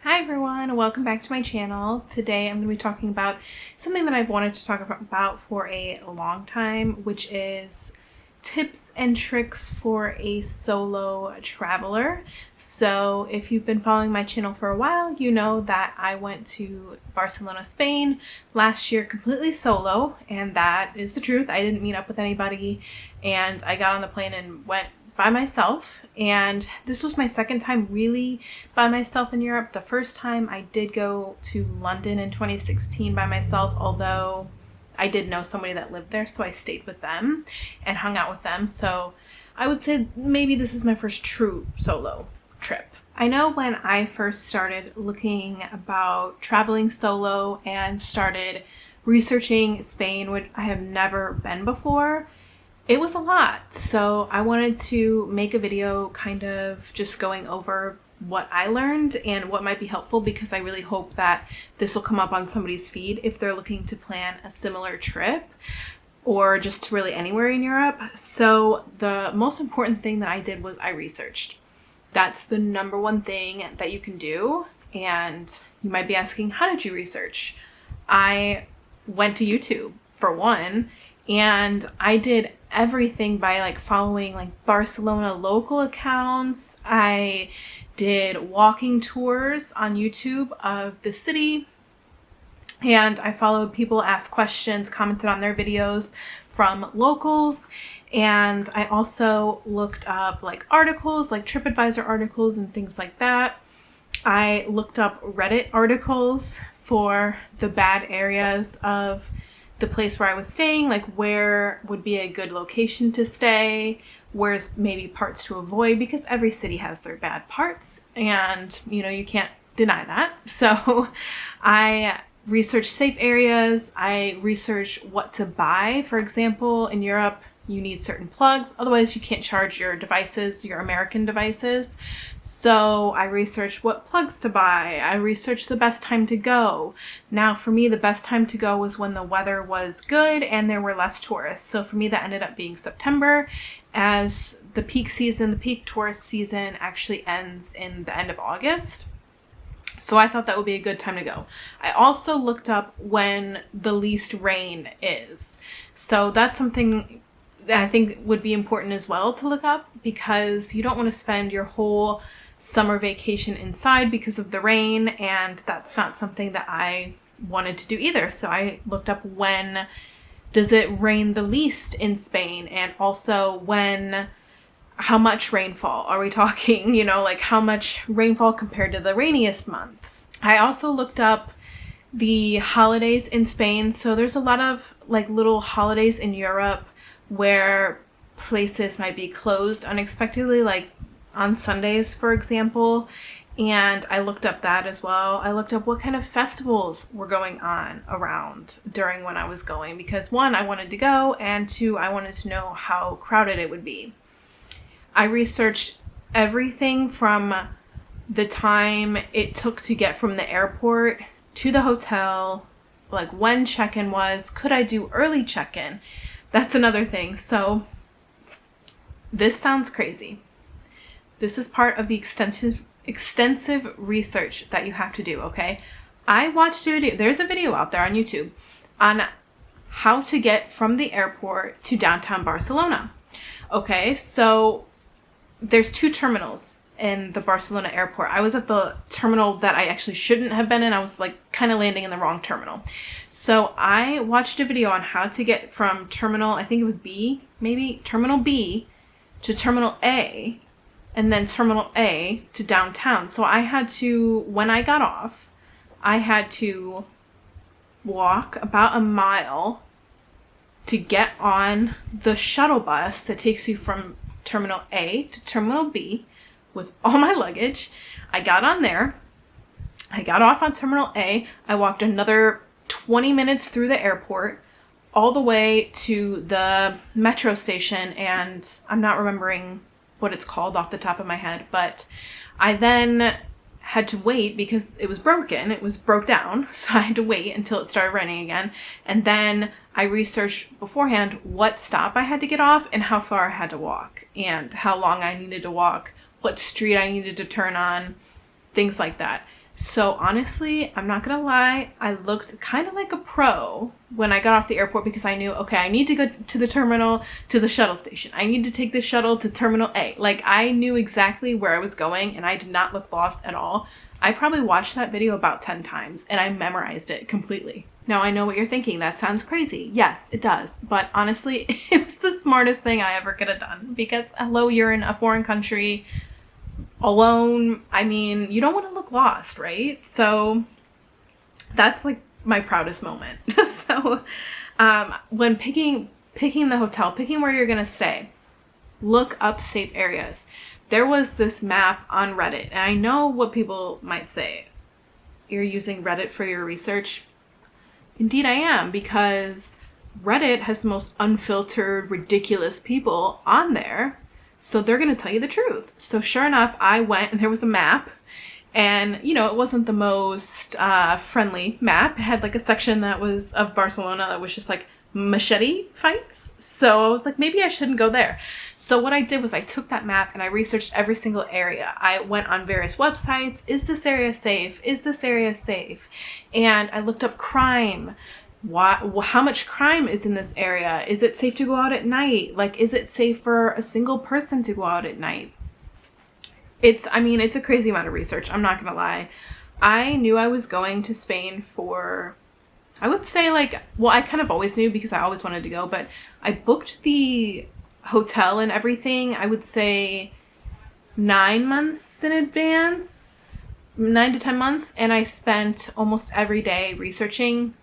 Hi everyone, welcome back to my channel. Today I'm going to be talking about something that I've wanted to talk about for a long time, which is tips and tricks for a solo traveler. So if you've been following my channel for a while, you know that I went to Barcelona, Spain last year completely solo, and that is the truth. I didn't meet up with anybody, and I got on the plane and went by myself, and this was my second time really by myself in Europe. The first time I did go to London in 2016 by myself, although I did know somebody that lived there, so I stayed with them and hung out with them. So I would say maybe this is my first true solo trip. I know when I first started looking about traveling solo and started researching Spain, which I have never been before, it was a lot. So I wanted to make a video kind of just going over what I learned and what might be helpful, because I really hope that this will come up on somebody's feed if they're looking to plan a similar trip or just really anywhere in Europe. So the most important thing that I did was I researched. That's the number one thing that you can do. And you might be asking, how did you research? I went to YouTube for one, and I did everything by following Barcelona local accounts. I did walking tours on YouTube of the city, and I followed people, asked questions, commented on their videos from locals, and I also looked up articles, like TripAdvisor articles and things like that. I looked up Reddit articles for the bad areas of the place where I was staying, where would be a good location to stay, where's maybe parts to avoid, because every city has their bad parts, and you can't deny that. So I researched safe areas. I researched what to buy. For example, in Europe, you need certain plugs, otherwise you can't charge your devices, your American devices. So I researched what plugs to buy. I researched the best time to go. Now for me, the best time to go was when the weather was good and there were less tourists. So for me, that ended up being September, as the peak season, the peak tourist season actually ends in the end of August. So I thought that would be a good time to go. I also looked up when the least rain is. So that's something that I think would be important as well to look up, because you don't want to spend your whole summer vacation inside because of the rain, and that's not something that I wanted to do either. So I looked up when does it rain the least in Spain, and also how much rainfall are we talking, how much rainfall compared to the rainiest months. I also looked up the holidays in Spain. So there's a lot of little holidays in Europe where places might be closed unexpectedly, like on Sundays, for example. And I looked up that as well. I looked up what kind of festivals were going on around during when I was going, because one, I wanted to go, and two, I wanted to know how crowded it would be. I researched everything from the time it took to get from the airport to the hotel, when check-in was, could I do early check-in? That's another thing. So this sounds crazy. This is part of the extensive research that you have to do, okay? I watched a video. There's a video out there on YouTube on how to get from the airport to downtown Barcelona. Okay, so there's two terminals in the Barcelona airport. I was at the terminal that I actually shouldn't have been in. I was kind of landing in the wrong terminal. So I watched a video on how to get from terminal, I think it was B, maybe terminal B to terminal A, and then terminal A to downtown. So I had to, when I got off, I had to walk about a mile to get on the shuttle bus that takes you from terminal A to terminal B with all my luggage. I got on there. I got off on terminal A. I walked another 20 minutes through the airport all the way to the metro station, and I'm not remembering what it's called off the top of my head, but I then had to wait because it was broken. It was broke down, so I had to wait until it started raining again. And then I researched beforehand what stop I had to get off and how far I had to walk and how long I needed to walk, what street I needed to turn on, things like that. So honestly, I'm not gonna lie, I looked kind of like a pro when I got off the airport because I knew, okay, I need to go to the terminal, to the shuttle station. I need to take the shuttle to Terminal A. Like, I knew exactly where I was going and I did not look lost at all. I probably watched that video about 10 times and I memorized it completely. Now I know what you're thinking, that sounds crazy. Yes, it does. But honestly, it was the smartest thing I ever could have done because hello, you're in a foreign country, alone. I mean, you don't want to look lost, right? So that's like my proudest moment. So when picking the hotel, picking where you're gonna stay, look up safe areas. There was this map on Reddit, and I know what people might say. You're using Reddit for your research. Indeed I am, because Reddit has the most unfiltered, ridiculous people on there. So they're going to tell you the truth. So sure enough, I went and there was a map, and you know, it wasn't the most friendly map. It had like a section that was of Barcelona that was just like machete fights. So I was like, maybe I shouldn't go there. So what I did was I took that map and I researched every single area. I went on various websites. Is this area safe? Is this area safe? And I looked up crime. How much crime is in this area? Is it safe to go out at night? Like, is it safe for a single person to go out at night? It's a crazy amount of research. I'm not gonna lie. I knew I was going to Spain for, I would say like, well, I kind of always knew because I always wanted to go, but I booked the hotel and everything, I would say 9 months in advance, 9 to 10 months. And I spent almost every day researching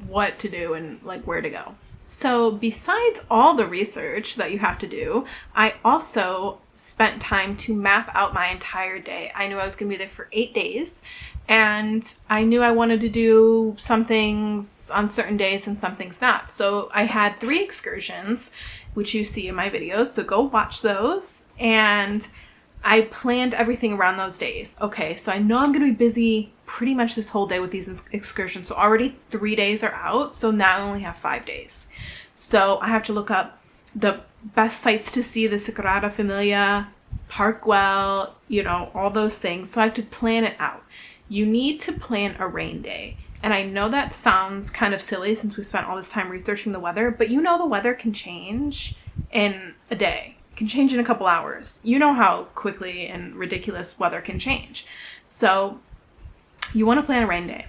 what to do and like where to go. So besides all the research that you have to do, I also spent time to map out my entire day. I knew I was going to be there for 8 days, and I knew I wanted to do some things on certain days and some things not. So I had 3 excursions, which you see in my videos, so go watch those. And I planned everything around those days. Okay, so I know I'm going to be busy pretty much this whole day with these excursions. So already 3 days are out, so now I only have 5 days. So I have to look up the best sites to see, the Sagrada Familia, Park Güell, you know, all those things. So I have to plan it out. You need to plan a rain day. And I know that sounds kind of silly since we spent all this time researching the weather, but you know the weather can change in a day. It can change in a couple hours. You know how quickly and ridiculous weather can change. So you want to plan a rain day.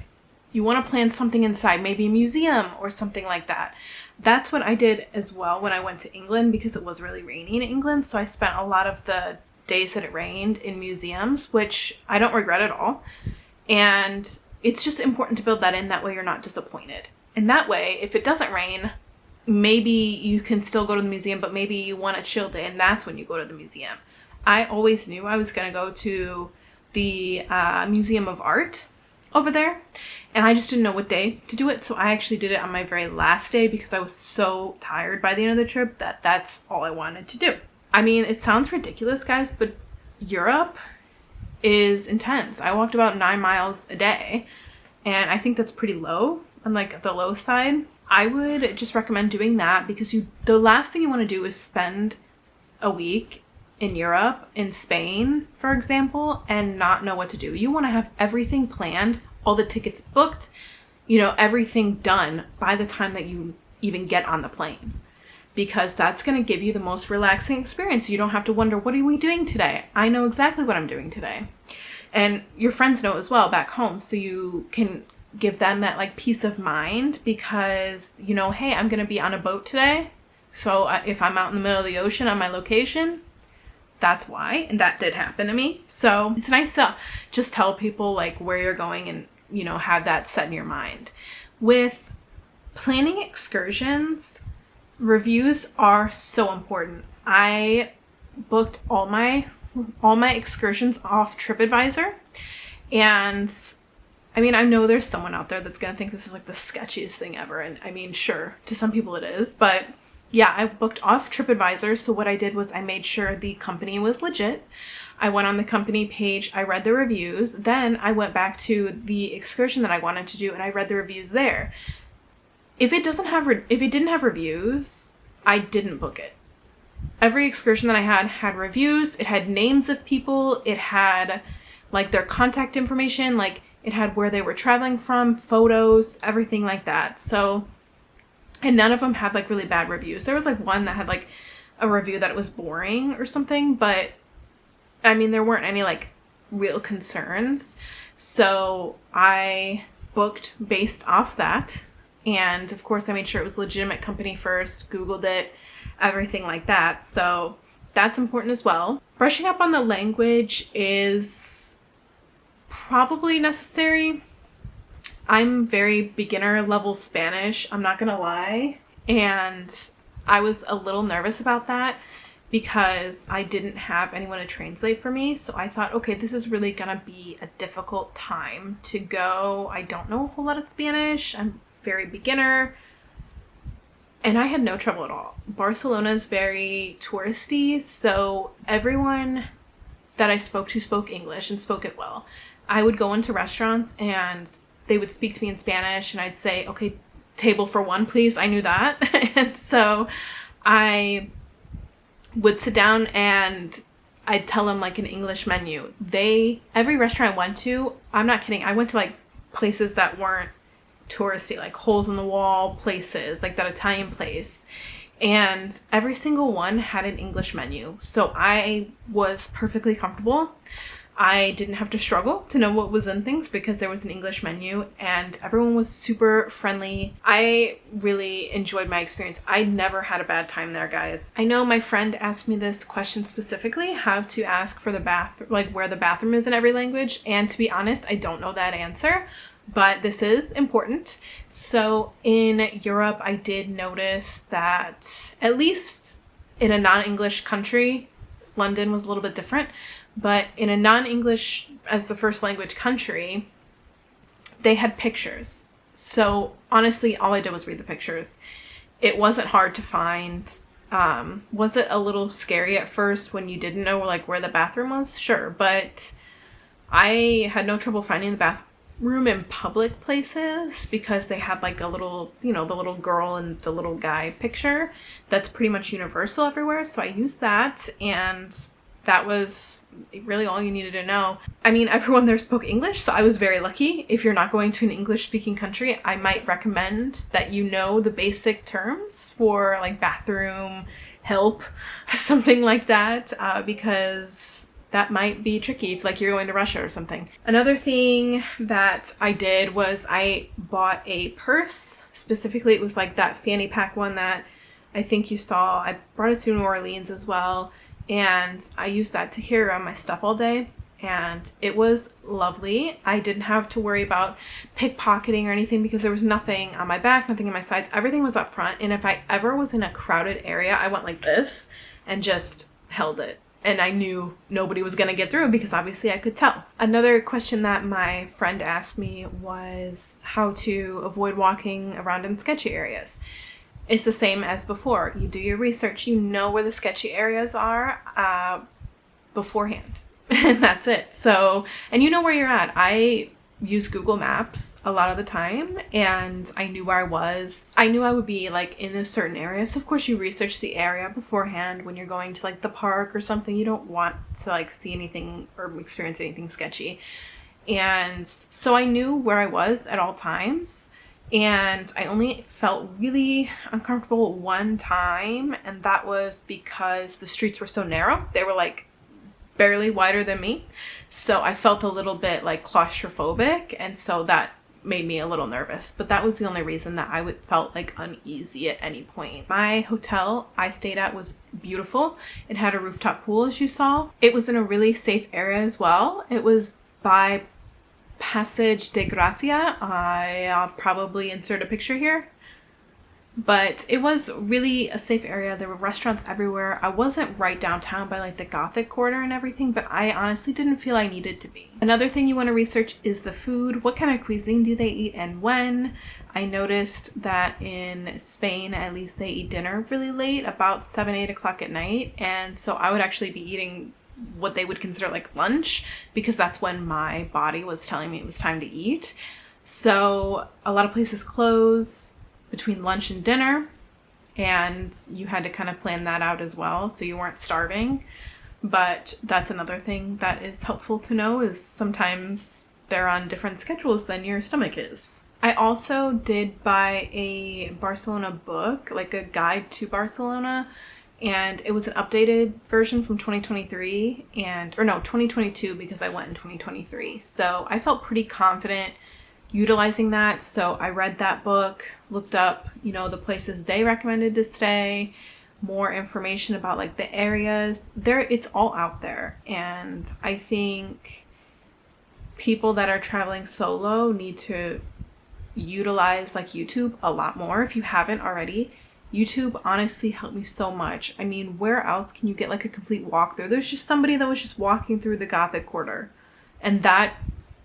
You want to plan something inside, maybe a museum or something like that. That's what I did as well when I went to England, because it was really rainy in England. So I spent a lot of the days that it rained in museums, which I don't regret at all. And it's just important to build that in. That way you're not disappointed. And that way, if it doesn't rain, maybe you can still go to the museum, but maybe you want a chill day, and that's when you go to the museum. I always knew I was going to go to the Museum of Art over there, and I just didn't know what day to do it. So I actually did it on my very last day because I was so tired by the end of the trip that that's all I wanted to do. I mean, it sounds ridiculous, guys, but Europe is intense. I walked about 9 miles a day, and I think that's pretty low, on like the low side. I would just recommend doing that because the last thing you want to do is spend a week in Europe, in Spain, for example, and not know what to do. You want to have everything planned, all the tickets booked, you know, everything done by the time that you even get on the plane. Because that's going to give you the most relaxing experience. You don't have to wonder, what are we doing today? I know exactly what I'm doing today. And your friends know as well back home, so you can give them that like peace of mind because, you know, hey, I'm going to be on a boat today. So if I'm out in the middle of the ocean on my location, that's why. And that did happen to me. So it's nice to just tell people like where you're going and, you know, have that set in your mind. With planning excursions, reviews are so important. I booked all my excursions off TripAdvisor, and I mean, I know there's someone out there that's gonna think this is like the sketchiest thing ever, and I mean, sure, to some people it is, but yeah, I booked off TripAdvisor. So what I did was I made sure the company was legit. I went on the company page, I read the reviews, then I went back to the excursion that I wanted to do and I read the reviews there. If it didn't have reviews, I didn't book it. Every excursion that I had reviews. It had names of people. It had like their contact information, like it had where they were traveling from, photos, everything like that. So, and none of them had like really bad reviews. There was like one that had like a review that it was boring or something, but I mean, there weren't any like real concerns. So I booked based off that. And of course I made sure it was a legitimate company first, Googled it, everything like that. So that's important as well. Brushing up on the language is probably necessary. I'm very beginner level Spanish, I'm not gonna lie. And I was a little nervous about that because I didn't have anyone to translate for me. So I thought, okay, this is really gonna be a difficult time to go. I don't know a whole lot of Spanish. I'm very beginner. And I had no trouble at all. Barcelona is very touristy, so everyone that I spoke to spoke English and spoke it well. I would go into restaurants and they would speak to me in Spanish and I'd say, okay, table for one, please. I knew that. And so I would sit down and I'd tell them like an English menu. Every restaurant I went to, I'm not kidding, I went to like places that weren't touristy, like holes in the wall places, like that Italian place, and every single one had an English menu. So I was perfectly comfortable. I didn't have to struggle to know what was in things because there was an English menu and everyone was super friendly. I really enjoyed my experience. I never had a bad time there, guys. I know my friend asked me this question specifically, how to ask for the bathroom, like where the bathroom is in every language. And to be honest, I don't know that answer, but this is important. So in Europe, I did notice that at least in a non-English country, London was a little bit different, but in a non-English as the first language country, they had pictures. So honestly, all I did was read the pictures. It wasn't hard to find. Was it a little scary at first when you didn't know like where the bathroom was? Sure, but I had no trouble finding the bathroom in public places because they had like a little, you know, the little girl and the little guy picture that's pretty much universal everywhere. So I used that, and that was really all you needed to know. I mean, everyone there spoke English, so I was very lucky. If you're not going to an English-speaking country, I might recommend that you know the basic terms for like bathroom help, something like that, because that might be tricky if like you're going to Russia or something. Another thing that I did was I bought a purse. Specifically, it was like that fanny pack one that I think you saw. I brought it to New Orleans as well. And I used that to carry around my stuff all day, and it was lovely. I didn't have to worry about pickpocketing or anything because there was nothing on my back, nothing on my sides. Everything was up front, and if I ever was in a crowded area, I went like this and just held it. And I knew nobody was gonna get through because obviously I could tell. Another question that my friend asked me was how to avoid walking around in sketchy areas. It's the same as before. You do your research, you know where the sketchy areas are beforehand, and that's it. So, and you know where you're at. I use Google Maps a lot of the time, and I knew where I was. I knew I would be like in a certain area. So of course you research the area beforehand when you're going to like the park or something. You don't want to like see anything or experience anything sketchy. And so I knew where I was at all times. And I only felt really uncomfortable one time, and that was because the streets were so narrow. They were like barely wider than me. So I felt a little bit like claustrophobic, and so that made me a little nervous. But that was the only reason that I felt like uneasy at any point. My hotel I stayed at was beautiful. It had a rooftop pool, as you saw. It was in a really safe area as well. It was by Passage de Gracia. I'll probably insert a picture here, but it was really a safe area. There were restaurants everywhere. I wasn't right downtown by like the Gothic quarter and everything, but I honestly didn't feel I needed to be. Another thing you want to research is the food. What kind of cuisine do they eat and when? I noticed that in Spain, at least, they eat dinner really late, about 7-8 o'clock at night, and so I would actually be eating what they would consider like lunch because that's when my body was telling me it was time to eat. So a lot of places close between lunch and dinner, and you had to kind of plan that out as well so you weren't starving. But that's another thing that is helpful to know, is sometimes they're on different schedules than your stomach is. I also did buy a Barcelona book, like a guide to Barcelona, and it was an updated version from 2023 or no, 2022, because I went in 2023. So I felt pretty confident utilizing that. So I read that book, looked up, you know, the places they recommended to stay, more information about like the areas there. It's all out there. And I think people that are traveling solo need to utilize like YouTube a lot more. If you haven't already, YouTube honestly helped me so much. I mean, where else can you get like a complete walkthrough? There's just somebody that was just walking through the Gothic Quarter, and that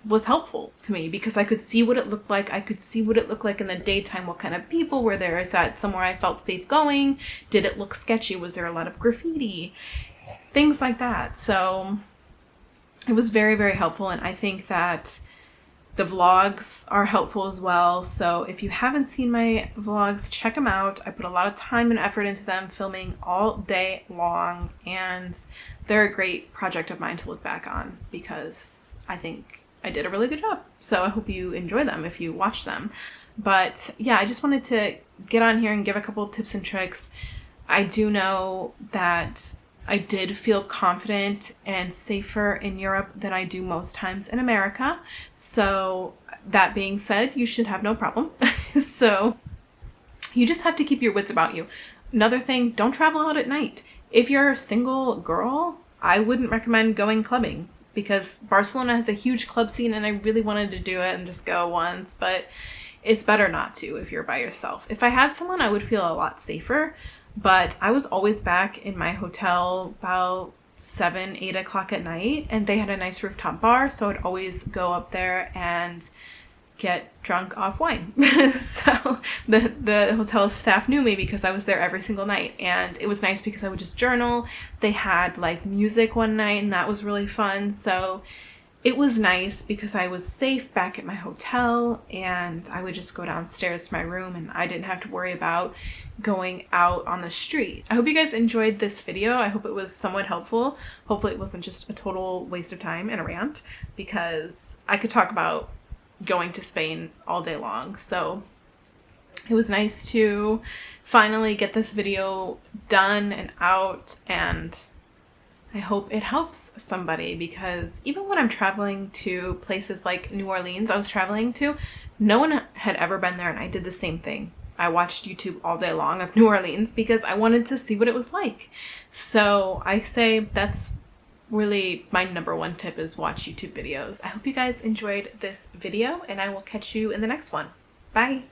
was helpful to me because I could see what it looked like. I could see what it looked like in the daytime, what kind of people were there. Is that somewhere I felt safe going? Did it look sketchy? Was there a lot of graffiti? Things like that. So it was very, very helpful, and I think that the vlogs are helpful as well. So if you haven't seen my vlogs, check them out. I put a lot of time and effort into them, filming all day long, and they're a great project of mine to look back on because I think I did a really good job. So I hope you enjoy them if you watch them. But yeah, I just wanted to get on here and give a couple tips and tricks. I do know that I did feel confident and safer in Europe than I do most times in America. So that being said, you should have no problem. So you just have to keep your wits about you. Another thing, don't travel out at night. If you're a single girl, I wouldn't recommend going clubbing because Barcelona has a huge club scene and I really wanted to do it and just go once, but it's better not to if you're by yourself. If I had someone, I would feel a lot safer. But I was always back in my hotel about 7, 8 o'clock at night, and they had a nice rooftop bar, so I'd always go up there and get drunk off wine. So the hotel staff knew me because I was there every single night, and it was nice because I would just journal. They had like music one night, and that was really fun. So it was nice because I was safe back at my hotel, and I would just go downstairs to my room and I didn't have to worry about going out on the street. I hope you guys enjoyed this video. I hope it was somewhat helpful. Hopefully it wasn't just a total waste of time and a rant, because I could talk about going to Spain all day long. So it was nice to finally get this video done and out, and I hope it helps somebody, because even when I'm traveling to places like New Orleans, I was traveling to, no one had ever been there, and I did the same thing. I watched YouTube all day long of New Orleans because I wanted to see what it was like. So I say that's really my #1 tip, is watch YouTube videos. I hope you guys enjoyed this video, and I will catch you in the next one. Bye!